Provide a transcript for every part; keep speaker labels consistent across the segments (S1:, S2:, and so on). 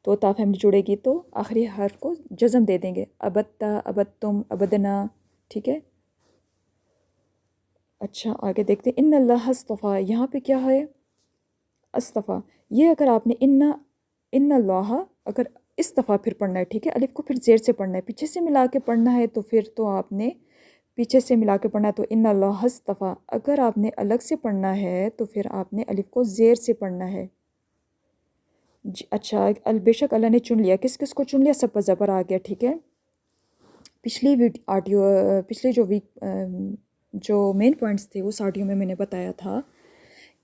S1: تو تا فیملی جڑے گی تو آخری حرف کو جزم دے دیں گے، ابتا، ابتم، ابدنا، ٹھیک ہے۔ اچھا آگے دیکھتے ہیں، ان اللہ اصطفیٰ، یہاں پہ کیا ہے؟ اصطفیٰ، یہ اگر آپ نے ان اللہ اگر استفا پھر پڑھنا ہے، ٹھیک ہے، الف کو پھر زیر سے پڑھنا ہے، پیچھے سے ملا کے پڑھنا ہے تو پھر تو آپ نے پیچھے سے ملا کے پڑھنا ہے، تو ان اللہ اصطفیٰ۔ اگر آپ نے الگ سے پڑھنا ہے تو پھر آپ نے الف کو زیر سے پڑھنا ہے۔ اچھا، بے شک اللہ نے چن لیا، کس کس کو چن لیا؟ سب پر زبر آ گیا، ٹھیک ہے۔ پچھلے جو مین پوائنٹس تھے اس آڈیو میں نے بتایا تھا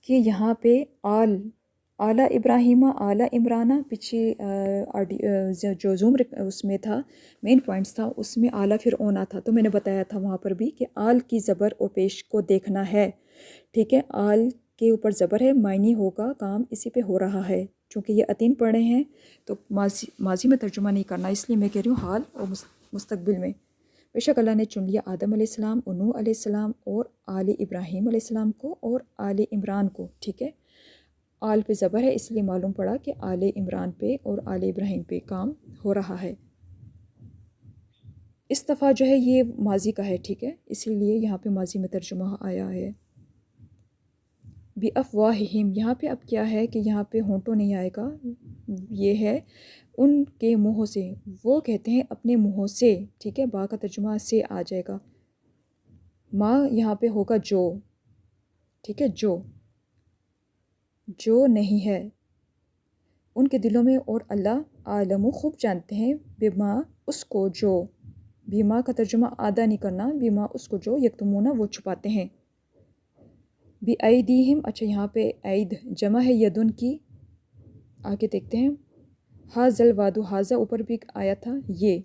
S1: کہ یہاں پہ اعلیٰ ابراہیم اعلیٰ عمرانہ، پیچھے جو زوم اس میں تھا مین پوائنٹس تھا، اس میں اعلیٰ پھر اونا تھا، تو میں نے بتایا تھا وہاں پر بھی کہ آل کی زبر اور پیش کو دیکھنا ہے، ٹھیک ہے۔ آل کے اوپر زبر ہے، معنی ہوگا کام اسی پہ ہو رہا ہے، چونکہ یہ عتیم پڑھے ہیں تو ماضی میں ترجمہ نہیں کرنا، اس لیے میں کہہ رہی ہوں حال اور مستقبل میں۔ بے شک اللہ نے چن لیا آدم علیہ السلام اور نوح علیہ السلام اور آل ابراہیم علیہ السلام کو اور آل عمران کو، ٹھیک ہے۔ آل پہ زبر ہے اس لیے معلوم پڑا کہ آل عمران پہ اور آل ابراہیم پہ کام ہو رہا ہے۔ استفا جو ہے یہ ماضی کا ہے، ٹھیک ہے، اسی لیے یہاں پہ ماضی میں ترجمہ آیا ہے۔ بِأَفْوَاهِهِمْ، یہاں پہ اب کیا ہے کہ یہاں پہ ہونٹوں نہیں آئے گا، یہ ہے ان کے منہوں سے، وہ کہتے ہیں اپنے منہوں سے، ٹھیک ہے، با کا ترجمہ سے آ جائے گا، ماں یہاں پہ ہوگا جو، ٹھیک ہے، جو نہیں ہے ان کے دلوں میں، اور اللہ عالم خوب جانتے ہیں، بما اس کو جو، بیما کا ترجمہ آدھا نہیں کرنا، بیما اس کو جو، یکتمونہ وہ چھپاتے ہیں، بی ایدیہم، اچھا یہاں پہ عید جمع ہے یدن کی، آگے دیکھتے ہیں، حاذل وعدو، حاذا اوپر بھی آیا تھا یہ،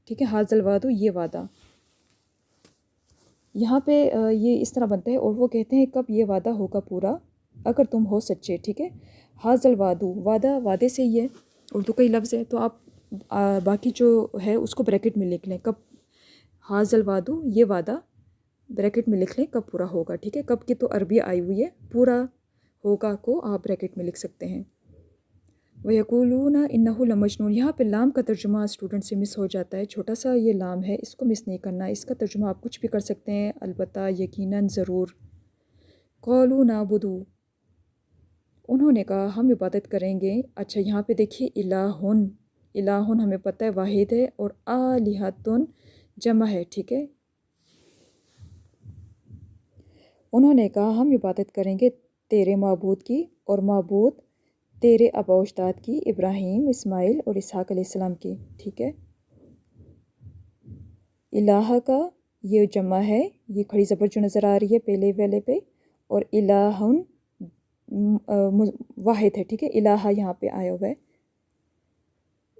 S1: ٹھیک ہے، حاذل وعدو یہ وعدہ، یہاں پہ یہ اس طرح بنتا ہے، اور وہ کہتے ہیں کب یہ وعدہ ہوگا پورا اگر تم ہو سچے، ٹھیک ہے۔ حاذل وعدو، وعدے سے ہی ہے، اردو کا ہی لفظ ہے، تو آپ باقی جو ہے اس کو بریکٹ میں لکھ لیں، کب حاذل وعدو یہ وعدہ بریکٹ میں لکھ لیں کب پورا ہوگا، ٹھیک ہے، کب کی تو عربی آئی ہوئی ہے، پورا ہوگا کو آپ بریکٹ میں لکھ سکتے ہیں۔ وَيَقُولُونَ إِنَّهُ لَمَجْنُونَ، یہاں پہ لام کا ترجمہ اسٹوڈنٹ سے مس ہو جاتا ہے، چھوٹا سا یہ لام ہے، اس کو مس نہیں کرنا، اس کا ترجمہ آپ کچھ بھی کر سکتے ہیں، البتہ یقیناً ضرور۔ قَالُوا نَعْبُدُ، انہوں نے کہا ہم عبادت کریں گے، اچھا یہاں پہ دیکھیے الہن ہمیں پتہ ہے واحد ہے، اور آلہتن جمع ہے، ٹھیک ہے۔ انہوں نے کہا ہم عبادت کریں گے تیرے معبود کی، اور معبود تیرے آبا و اجداد کی، ابراہیم، اسماعیل اور اسحاق علیہ السلام کی، ٹھیک ہے۔ الہ کا یہ جمع ہے، یہ کھڑی زبر جو نظر آ رہی ہے پہلے والے پہ، اور الہن واحد ہے، ٹھیک ہے، الہ یہاں پہ آیا ہوا ہے۔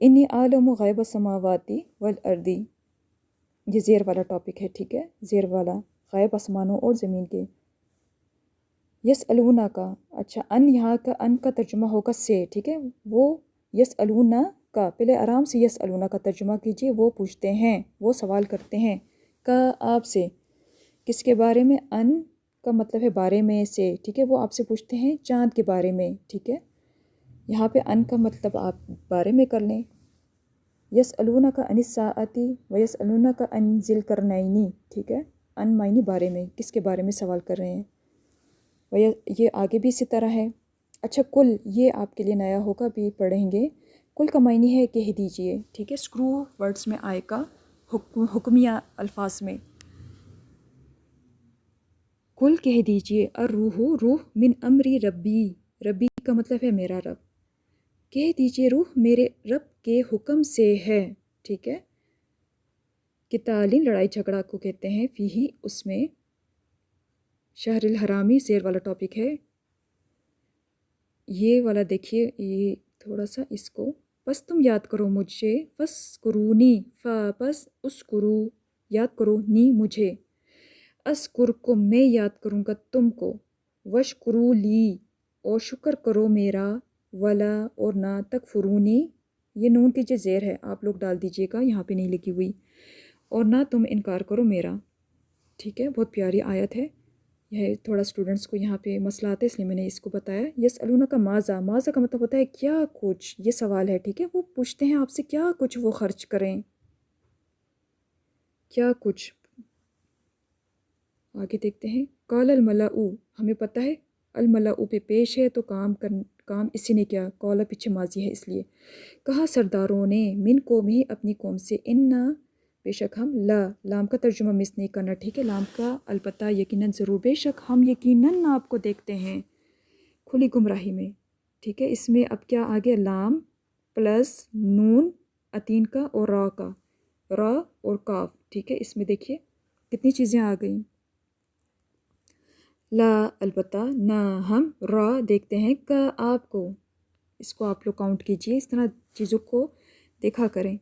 S1: انی عالم غیب السماواتی والارضی، یہ زیر والا ٹاپک ہے، ٹھیک ہے، زیر والا، غیب آسمانوں اور زمین کے۔ یسألونہ کا، اچھا یہاں کا ان کا ترجمہ ہوگا سے، ٹھیک ہے، وہ یسألونہ کا، پہلے آرام سے یسألونہ کا ترجمہ کیجئے، وہ پوچھتے ہیں، وہ سوال کرتے ہیں، کا آپ سے، کس کے بارے میں؟ ان کا مطلب ہے بارے میں سے، ٹھیک ہے، وہ آپ سے پوچھتے ہیں چاند کے بارے میں، ٹھیک ہے، یہاں پہ ان کا مطلب آپ بارے میں کر لیں۔ یسألونک عن الساعۃ ویسألونک عن ذی القرنین، ٹھیک ہے، ان معنی بارے میں، کس کے بارے میں سوال کر رہے ہیں، یہ آگے بھی اسی طرح ہے۔ اچھا کل، یہ آپ کے لیے نیا ہوگا، بھی پڑھیں گے، کل کا معنی ہے کہہ دیجئے، ٹھیک ہے، اسکرو ورڈز میں آئے گا، حکمیہ الفاظ میں، کل کہہ دیجئے، الروح روح من امری ربی، ربی کا مطلب ہے میرا رب، کہہ دیجئے روح میرے رب کے حکم سے ہے، ٹھیک ہے۔ قتالین لڑائی جھگڑا کو کہتے ہیں، فیہی اس میں، شہر الحرامی زیر والا ٹاپک ہے، یہ والا دیکھیے، یہ تھوڑا سا اس کو، بس تم یاد کرو مجھے، فَاسْکُرُونِی، پس اسکرو یاد کرو، نی مجھے، اذکرکم میں یاد کروں گا تم کو، وشکرو لی اور شکر کرو میرا، ولا اور نہ تکفرونی، یہ نون کی جو زیر ہے آپ لوگ ڈال دیجئے گا، یہاں پہ نہیں لکھی ہوئی، اور نہ تم انکار کرو میرا، ٹھیک ہے، بہت پیاری آیت ہے، یہ تھوڑا اسٹوڈنٹس کو یہاں پہ مسئلہ آتا ہے، اس لیے میں نے اس کو بتایا۔ یسألونہ کا ماذا، ماذا کا مطلب ہوتا ہے کیا کچھ، یہ سوال ہے، ٹھیک ہے، وہ پوچھتے ہیں آپ سے کیا کچھ وہ خرچ کریں، کیا کچھ۔ آگے دیکھتے ہیں، قال الملأ، ہمیں پتہ ہے الملأ پہ پیش ہے تو کام اسی نے کیا، قال پیچھے ماضی ہے اس لیے۔ کہا سرداروں نے، من قوم ہی اپنی قوم سے، انا بے شک ہم، لا لام کا ترجمہ مس نہیں کرنا، ٹھیک ہے، لام کا البتہ یقیناً ضرور، بے شک ہم یقیناً آپ کو دیکھتے ہیں کھلی گمراہی میں، ٹھیک ہے۔ اس میں اب کیا آگے، لام پلس نون عطین کا اور را کا، را اور کاف، ٹھیک ہے، اس میں دیکھیے کتنی چیزیں آ گئیں۔ لا البتہ، نہ ہم، را دیکھتے ہیں، کا آپ کو، اس کو آپ لوگ کاؤنٹ کیجئے، اس طرح چیزوں کو دیکھا کریں۔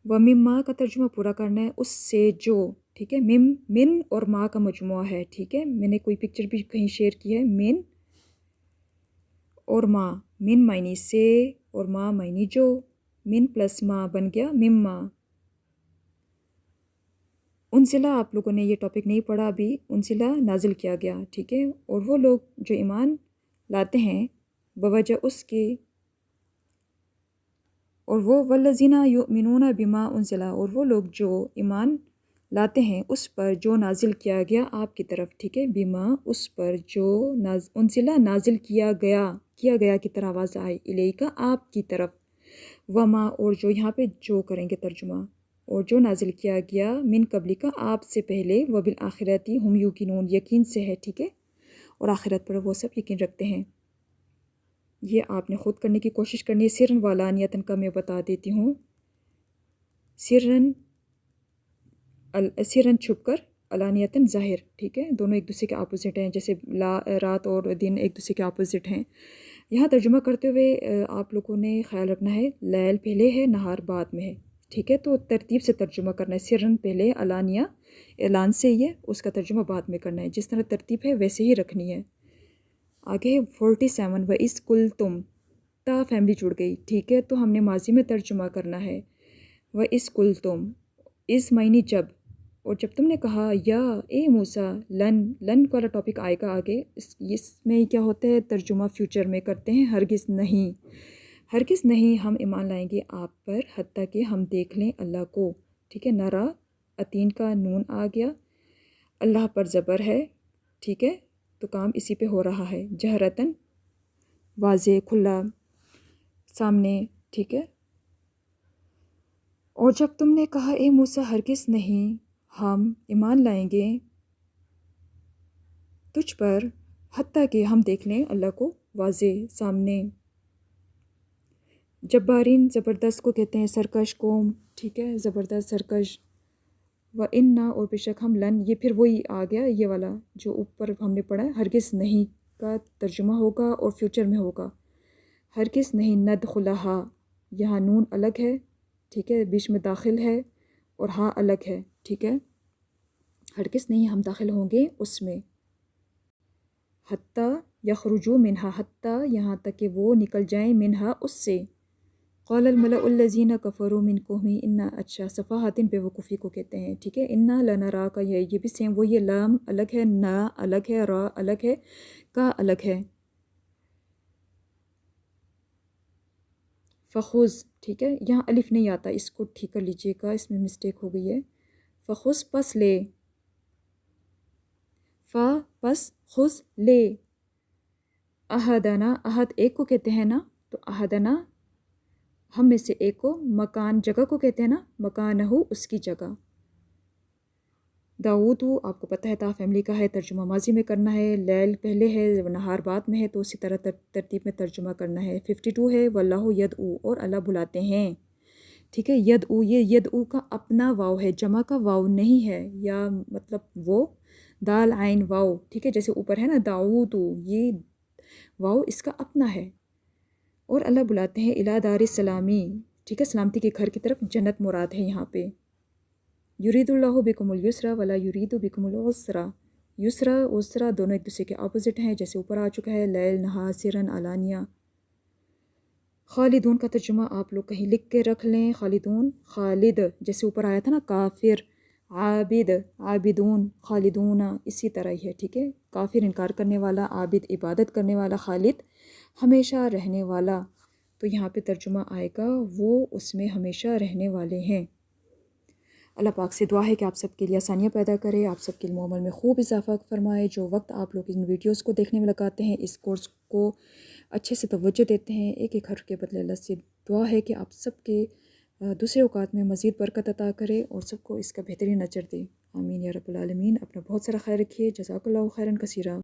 S1: وَمِمَّا کا ترجمہ پورا کرنا ہے، اس سے جو، ٹھیک ہے، من اور ما کا مجموعہ ہے، ٹھیک ہے، میں نے کوئی پکچر بھی کہیں شیئر کی ہے، من اور ما، من معنی سے اور ما معنی جو، من پلس ما بن گیا مما۔ انزلہ، آپ لوگوں نے یہ ٹاپک نہیں پڑھا ابھی، انزلہ نازل کیا گیا، ٹھیک ہے، اور وہ لوگ جو ایمان لاتے ہیں بوجہ اس کے، اور وہ والذین یؤمنون بما انزلہ، اور وہ لوگ جو ایمان لاتے ہیں اس پر جو نازل کیا گیا آپ کی طرف، ٹھیک ہے، بما اس پر جو انزلہ نازل کیا گیا کی طرح آواز آئے، الیکا آپ کی طرف، وما اور جو، یہاں پہ جو کریں گے ترجمہ، اور جو نازل کیا گیا من قبل کا آپ سے پہلے، وبالآخرتی ہم یوقنون یقین سے ہے، ٹھیک ہے، اور آخرت پر وہ سب یقین رکھتے ہیں۔ یہ آپ نے خود کرنے کی کوشش کرنی ہے۔ سرن والانیتن کا میں بتا دیتی ہوں، سرن چھپ کر، علانیتن ظاہر، ٹھیک ہے، دونوں ایک دوسرے کے اپوزٹ ہیں، جیسے رات اور دن ایک دوسرے کے اپوزٹ ہیں۔ یہاں ترجمہ کرتے ہوئے آپ لوگوں نے خیال رکھنا ہے، لیل پہلے ہے، نہار بعد میں ہے، ٹھیک ہے، تو ترتیب سے ترجمہ کرنا ہے، سرن پہلے، علانیہ اعلان سے، یہ اس کا ترجمہ بعد میں کرنا ہے، جس طرح ترتیب ہے ویسے ہی رکھنی ہے۔ آگے 47، وَإِذْ قُلْتُمْ، تا فیملی جڑ گئی، ٹھیک ہے، تو ہم نے ماضی میں ترجمہ کرنا ہے۔ وَإِذْ قُلْتُمْ، اس معنی جب، اور جب تم نے کہا، یا اے موسیٰ، لن والا ٹاپک آئے گا آگے، اس میں کیا ہوتا ہے، ترجمہ فیوچر میں کرتے ہیں، ہرگز نہیں ہم ایمان لائیں گے آپ پر، حتیٰ کہ ہم دیکھ لیں اللہ کو، ٹھیک ہے، نرا عطین کا نون آ گیا، اللہ پر زبر ہے، ٹھیک ہے، تو کام اسی پہ ہو رہا ہے، جہرتاً واضح کھلا سامنے، ٹھیک ہے۔ اور جب تم نے کہا اے موسیٰ ہرگز نہیں ہم ایمان لائیں گے تجھ پر، حتیٰ کہ ہم دیکھ لیں اللہ کو واضح سامنے۔ جبارین زبردست کو کہتے ہیں، سرکش قوم، ٹھیک ہے، زبردست سرکش۔ وَإِنَّا اور بے شک ہم، لن یہ پھر وہی آ گیا، یہ والا جو اوپر ہم نے پڑھا ہے، ہرگز نہیں کا ترجمہ ہوگا اور فیوچر میں ہوگا، ہرگز نہیں، ندخلہا، یہاں نون الگ ہے، ٹھیک ہے، بیچ میں داخل ہے، اور ہاں الگ ہے، ٹھیک ہے، ہرگز نہیں ہم داخل ہوں گے اس میں، حتیٰ یخرجوا منہا، حتیٰ یہاں تک کہ وہ نکل جائیں، منہا اس سے۔ قال الملأ الذین کفروا من قومہ، انا، اچھا، صفاحات بے وقوفی کو کہتے ہیں، ٹھیک ہے، انا لنراک، یہ بھی سیم وہ، یہ لام الگ ہے، نا الگ ہے، را الگ ہے، کا الگ ہے۔ فخذ، ٹھیک ہے، یہاں الف نہیں آتا، اس کو ٹھیک کر لیجئے گا، اس میں مسٹیک ہو گئی ہے۔ فخذ پس لے، فا پس خذ لے، احدنا، احد ایک کو کہتے ہیں نا، تو احدنا ہم میں سے ایک کو، مکان جگہ کو کہتے ہیں نا، مکانہ اس کی جگہ۔ داؤد، آپ کو پتہ ہے تا فیملی کا ہے، ترجمہ ماضی میں کرنا ہے، لیل پہلے ہے، نہار بعد میں ہے، تو اسی طرح ترتیب میں ترجمہ کرنا ہے۔ 52 ہے، واللہ یدعو، اور اللہ بلاتے ہیں، ٹھیک ہے، یدعو، یہ یدعو کا اپنا واو ہے، جمع کا واو نہیں ہے، یا مطلب وہ دال عین واو، ٹھیک ہے، جیسے اوپر ہے نا داؤد، یہ واو اس کا اپنا ہے، اور اللہ بلاتے ہیں الی دار السلامی، ٹھیک ہے، سلامتی کے گھر کی طرف، جنت مراد ہے یہاں پہ۔ یرید اللہ بکم الیسر ولا یرید بکم العسر، یسرا عسرا دونوں ایک دوسرے کے اپوزٹ ہیں، جیسے اوپر آ چکا ہے، لیل نہار، سرن علانیہ۔ خالدون کا ترجمہ آپ لوگ کہیں لکھ کے رکھ لیں، خالدون، خالد، جیسے اوپر آیا تھا نا کافر، عابد عابدون خالدون اسی طرح ہی ہے، ٹھیک ہے. کافر انکار کرنے والا، عابد عبادت کرنے والا، خالد ہمیشہ رہنے والا. تو یہاں پہ ترجمہ آئے گا وہ اس میں ہمیشہ رہنے والے ہیں. اللہ پاک سے دعا ہے کہ آپ سب کے لیے آسانیاں پیدا کرے، آپ سب کے علم و عمل میں خوب اضافہ فرمائے. جو وقت آپ لوگ ان ویڈیوز کو دیکھنے میں لگاتے ہیں، اس کورس کو اچھے سے توجہ دیتے ہیں، ایک ایک حرف کے بدلے اللہ سے دعا ہے کہ آپ سب کے دوسرے اوقات میں مزید برکت عطا کرے اور سب کو اس کا بہترین اجر دے. آمین یا رب العالمین. اپنا بہت سارا خیال رکھیے. جزاک اللہ خیرا کثیرا.